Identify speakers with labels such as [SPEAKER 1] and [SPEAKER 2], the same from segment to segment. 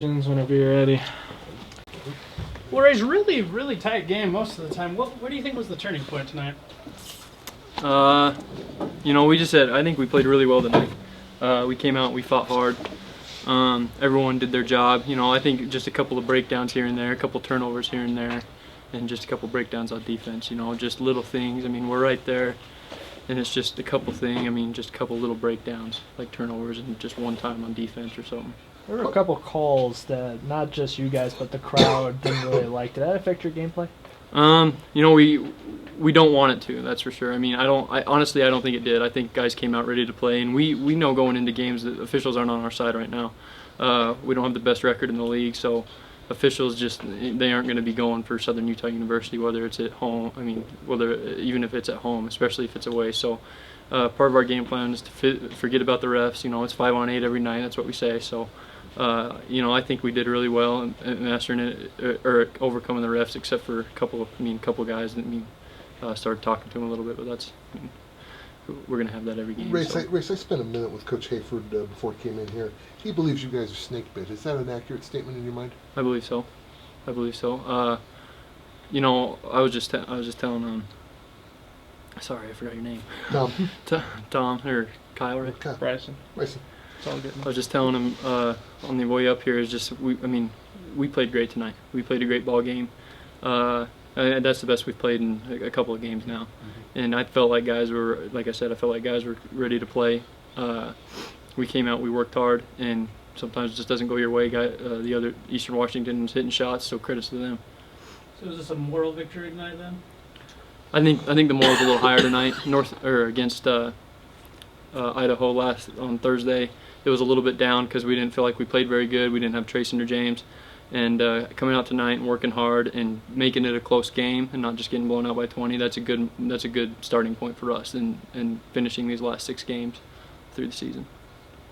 [SPEAKER 1] Whenever you're ready.
[SPEAKER 2] Well, Ray's really tight game most of the time. What do you think was the turning point tonight?
[SPEAKER 3] I think we played really well tonight. We came out, we fought hard. Everyone did their job. I think just a couple of breakdowns here and there, a couple turnovers here and there, and just a couple breakdowns on defense. Just little things. We're right there, and it's just a couple things. Just a couple little breakdowns, like turnovers and just one time on defense or something.
[SPEAKER 1] There were a couple calls that not just you guys, but the crowd didn't really like. Did that affect your gameplay?
[SPEAKER 3] We don't want it to. That's for sure. Honestly, I don't think it did. I think guys came out ready to play, and we know going into games that officials aren't on our side right now. We don't have the best record in the league, so officials they aren't going to be going for Southern Utah University, whether it's at home. Even if it's at home, especially if it's away. So part of our game plan is to forget about the refs. It's 5-on-8 every night. That's what we say. So. I think we did really well in mastering it or overcoming the refs, except for a couple guys that started talking to him a little bit. But we're gonna have that every game.
[SPEAKER 4] Race, I spent a minute with Coach Hayford before he came in here. He believes you guys are snake bit. Is that an accurate statement in your mind?
[SPEAKER 3] I believe so. I was just telling sorry, I forgot your name.
[SPEAKER 4] Tom.
[SPEAKER 3] Tom or Kyle, right?
[SPEAKER 4] Kyle.
[SPEAKER 1] Bryson.
[SPEAKER 3] It's all good. I was just telling him on the way up here we played great tonight. We played a great ball game. And that's the best we've played in a couple of games now. Mm-hmm. And I felt like guys were, like I said, ready to play. We came out, we worked hard, and sometimes it just doesn't go your way. The other Eastern Washington was hitting shots, so credits to them.
[SPEAKER 2] So is this a moral victory tonight then?
[SPEAKER 3] I think the moral's a little higher tonight. Against Idaho on Thursday. It was a little bit down because we didn't feel like we played very good. We didn't have Trayson or James. And coming out tonight and working hard and making it a close game and not just getting blown out by 20, that's a good starting point for us and finishing these last 6 games through the season.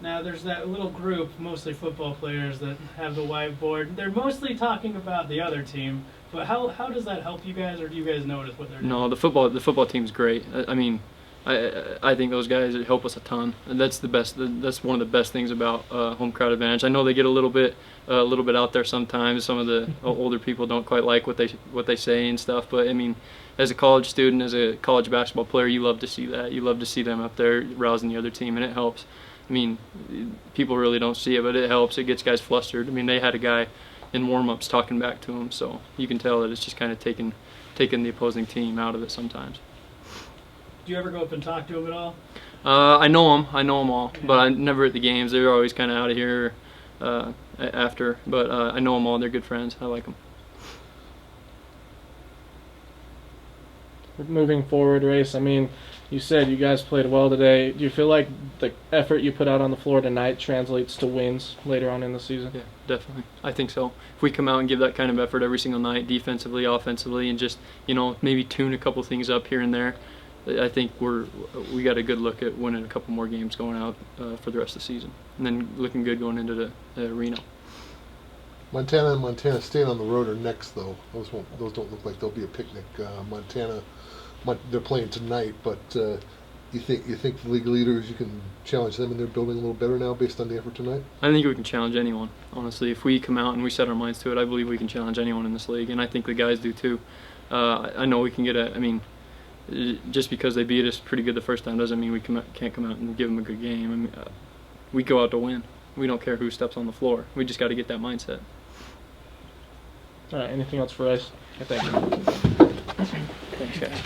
[SPEAKER 2] Now there's that little group, mostly football players, that have the whiteboard. They're mostly talking about the other team, but how does that help you guys, or do you guys notice what they're doing?
[SPEAKER 3] No, the football team's great. I think those guys help us a ton, and that's the best. That's one of the best things about home crowd advantage. I know they get a little bit out there sometimes. Some of the older people don't quite like what they say and stuff. But as a college student, as a college basketball player, you love to see that. You love to see them up there rousing the other team, and it helps. People really don't see it, but it helps. It gets guys flustered. They had a guy in warm-ups talking back to him, so you can tell that it's just kind of taking the opposing team out of it sometimes.
[SPEAKER 2] Do you ever go up and talk to them at all?
[SPEAKER 3] I know them all, but I never at the games. They're always kind of out of here after, but I know them all. They're good friends. I like them.
[SPEAKER 1] Moving forward, Race, you said you guys played well today. Do you feel like the effort you put out on the floor tonight translates to wins later on in the season?
[SPEAKER 3] Yeah, definitely. I think so. If we come out and give that kind of effort every single night, defensively, offensively, and just maybe tune a couple things up here and there, I think we got a good look at winning a couple more games going out for the rest of the season, and then looking good going into the Reno.
[SPEAKER 4] Montana and Montana State on the road are next, though. Those don't look like they'll be a picnic. Montana, they're playing tonight, but you think the league leaders, you can challenge them, and they're building a little better now based on the effort tonight?
[SPEAKER 3] I think we can challenge anyone. Honestly, if we come out and we set our minds to it, I believe we can challenge anyone in this league, and I think the guys do too. I know we can get just because they beat us pretty good the first time doesn't mean we can't come out and give them a good game. We go out to win. We don't care who steps on the floor. We just got to get that mindset.
[SPEAKER 1] All right, anything else for us?
[SPEAKER 3] Thank you. Thanks, guys.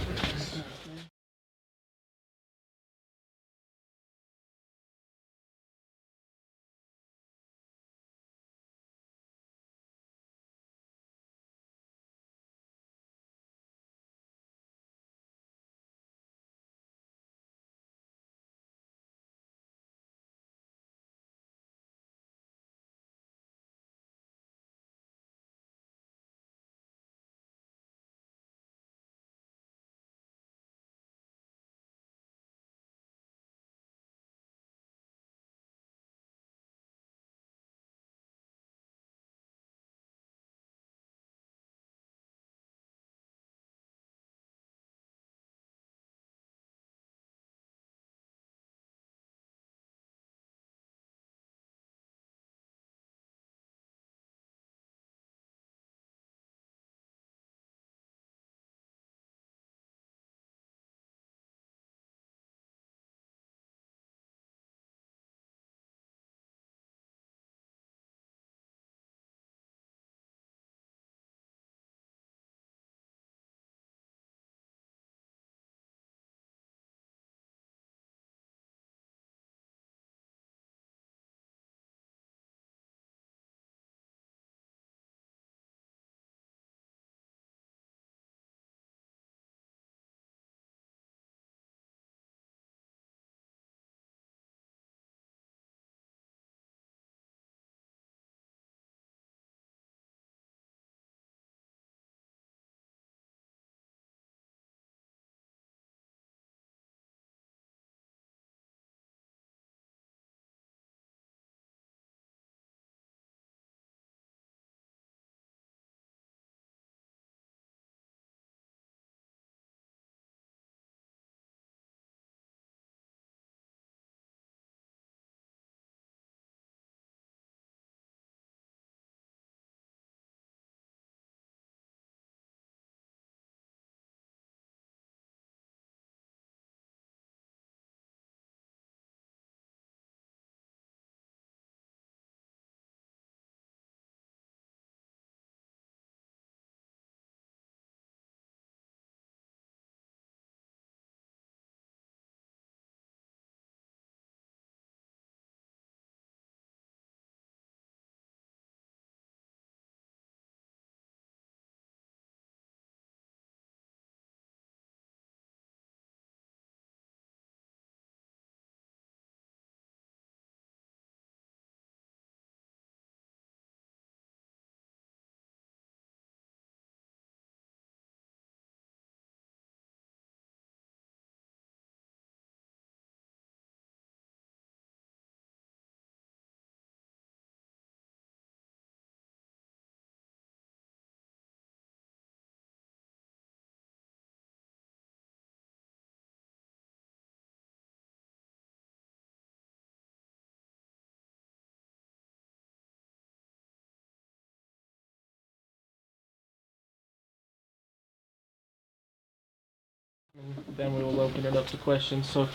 [SPEAKER 1] And then we will open it up to questions. So,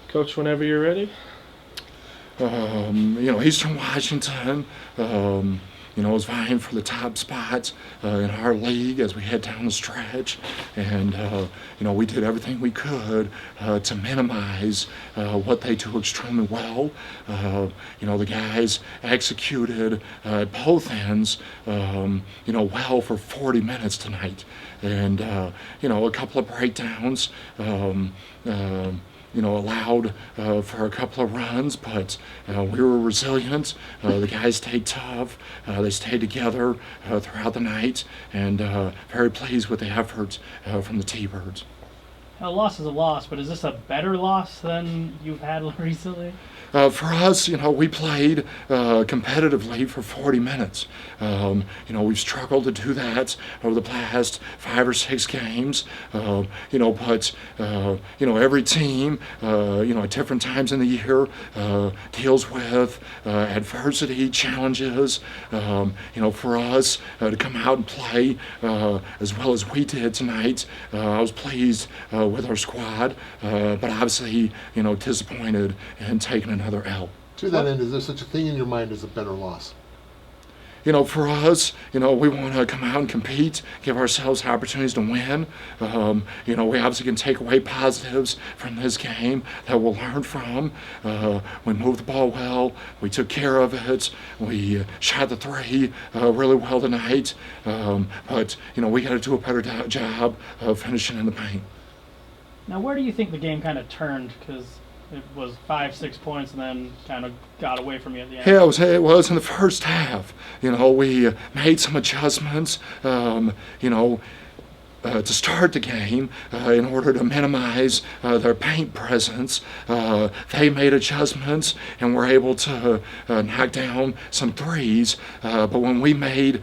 [SPEAKER 1] Coach, whenever you're ready.
[SPEAKER 5] Eastern Washington, is vying for the top spots in our league as we head down the stretch. And, we did everything we could to minimize what they do extremely well. The guys executed at both ends, well for 40 minutes tonight. And, a couple of breakdowns. Allowed for a couple of runs, but we were resilient. The guys stayed tough. They stayed together throughout the night, and very pleased with the effort from the T-Birds.
[SPEAKER 2] A loss is a loss, but is this a better loss than you've had recently?
[SPEAKER 5] For us, we played competitively for 40 minutes. We've struggled to do that over the past 5 or 6 games. But every team, at different times in the year, deals with adversity, challenges. For us to come out and play as well as we did tonight, I was pleased with our squad, but obviously, disappointed in taking another L.
[SPEAKER 4] To that end, is there such a thing in your mind as a better loss?
[SPEAKER 5] For us, we want to come out and compete, give ourselves opportunities to win. We obviously can take away positives from this game that we'll learn from. We moved the ball well. We took care of it. We shot the 3 really well tonight. But we got to do a better job of finishing in the paint.
[SPEAKER 2] Now, where do you think the game kind of turned? Because it was 5-6 points and then kind of got away from you at the end.
[SPEAKER 5] Yeah, it was in the first half. We made some adjustments, to start the game in order to minimize their paint presence. They made adjustments and were able to knock down some threes. But when we made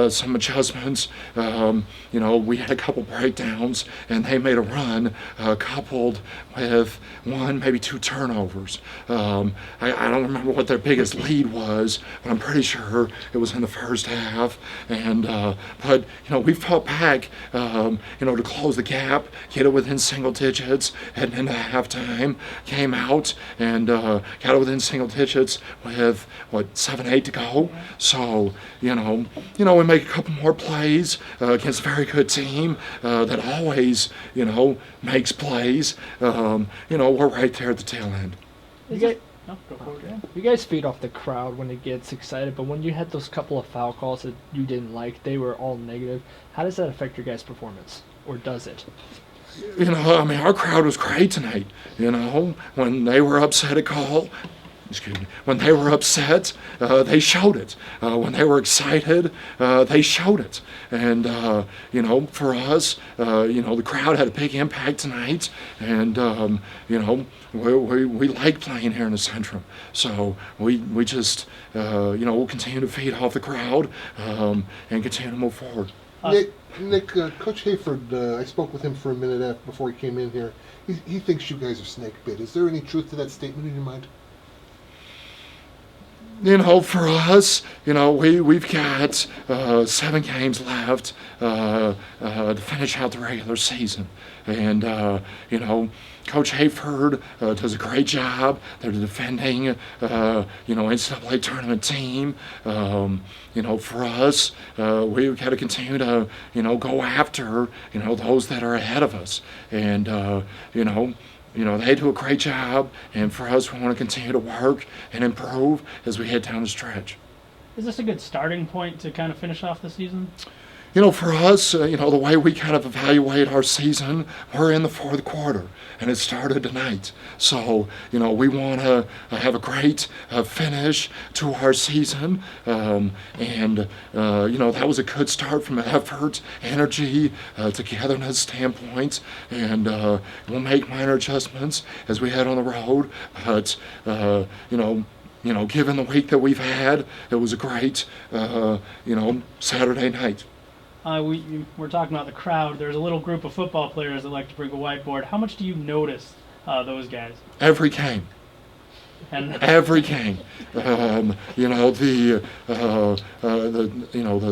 [SPEAKER 5] some adjustments, we had a couple breakdowns and they made a run coupled with 1, maybe 2 turnovers. I don't remember what their biggest lead was, but I'm pretty sure it was in the first half. And but we fought back. To close the gap, get it within single digits, heading into halftime, came out and got it within single digits with 7-8 to go. So we make a couple more plays against a very good team that always makes plays. We're right there at the tail end.
[SPEAKER 6] You guys feed off the crowd when it gets excited, but when you had those couple of foul calls that you didn't like, they were all negative. How does that affect your guys' performance? Or does it?
[SPEAKER 5] Our crowd was great tonight. When they were upset at call, when they were upset, they showed it. When they were excited, they showed it. And, for us, the crowd had a big impact tonight. And, we like playing here in the Centrum. So we just, we'll continue to feed off the crowd and continue to move forward.
[SPEAKER 4] Nick, Coach Hayford, I spoke with him for a minute before he came in here. He thinks you guys are snake bit. Is there any truth to that statement in your mind?
[SPEAKER 5] For us, we've got 7 games left to finish out the regular season. And, Coach Hayford does a great job. They're the defending, NCAA tournament team. For us, we've got to continue to, go after, those that are ahead of us. And, they do a great job, and for us, we want to continue to work and improve as we head down the stretch.
[SPEAKER 2] Is this a good starting point to kind of finish off the season?
[SPEAKER 5] For us, the way we kind of evaluate our season, we're in the 4th quarter, and it started tonight. So, we want to have a great finish to our season, and, that was a good start from an effort, energy, togetherness standpoint, and we'll make minor adjustments as we head on the road, but, given the week that we've had, it was a great, Saturday night.
[SPEAKER 2] We're talking about the crowd. There's a little group of football players that like to bring a whiteboard. How much do you notice those guys?
[SPEAKER 5] Every game.
[SPEAKER 2] And
[SPEAKER 5] Every game. You know, the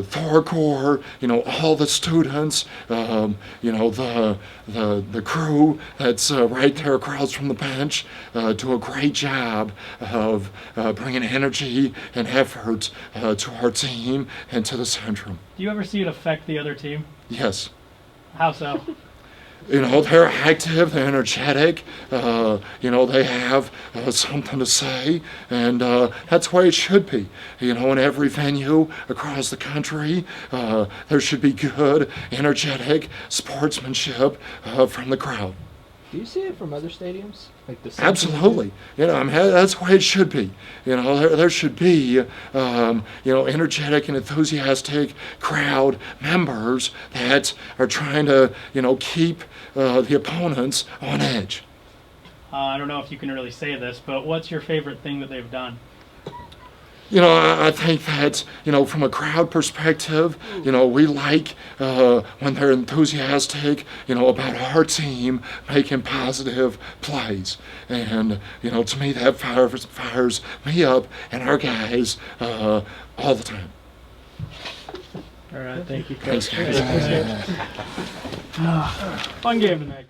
[SPEAKER 5] Thor Corps, you know, all the students, you know, the crew that's right there across from the bench do a great job of bringing energy and effort to our team and to the Centrum.
[SPEAKER 2] do you ever see it affect the other team?
[SPEAKER 5] Yes.
[SPEAKER 2] How so?
[SPEAKER 5] You know, they're active, they're energetic, you know, they have something to say, and that's the way it should be. You know, in every venue across the country, there should be good, energetic sportsmanship from the crowd.
[SPEAKER 6] Do you see it from other stadiums? Like the
[SPEAKER 5] Absolutely. You know, I mean, that's the way it should be. You know, there should be, you know, energetic and enthusiastic crowd members that are trying to, you know, keep the opponents on edge.
[SPEAKER 2] I don't know if you can really say this, but what's your favorite thing that they've done?
[SPEAKER 5] You know, I think that, you know, from a crowd perspective, you know, we like when they're enthusiastic, you know, about our team making positive plays. And, you know, to me, that fires me up and our guys all the time.
[SPEAKER 1] All right, thank you,
[SPEAKER 5] Thanks,
[SPEAKER 1] Coach.
[SPEAKER 5] guys.
[SPEAKER 2] Fun game tonight.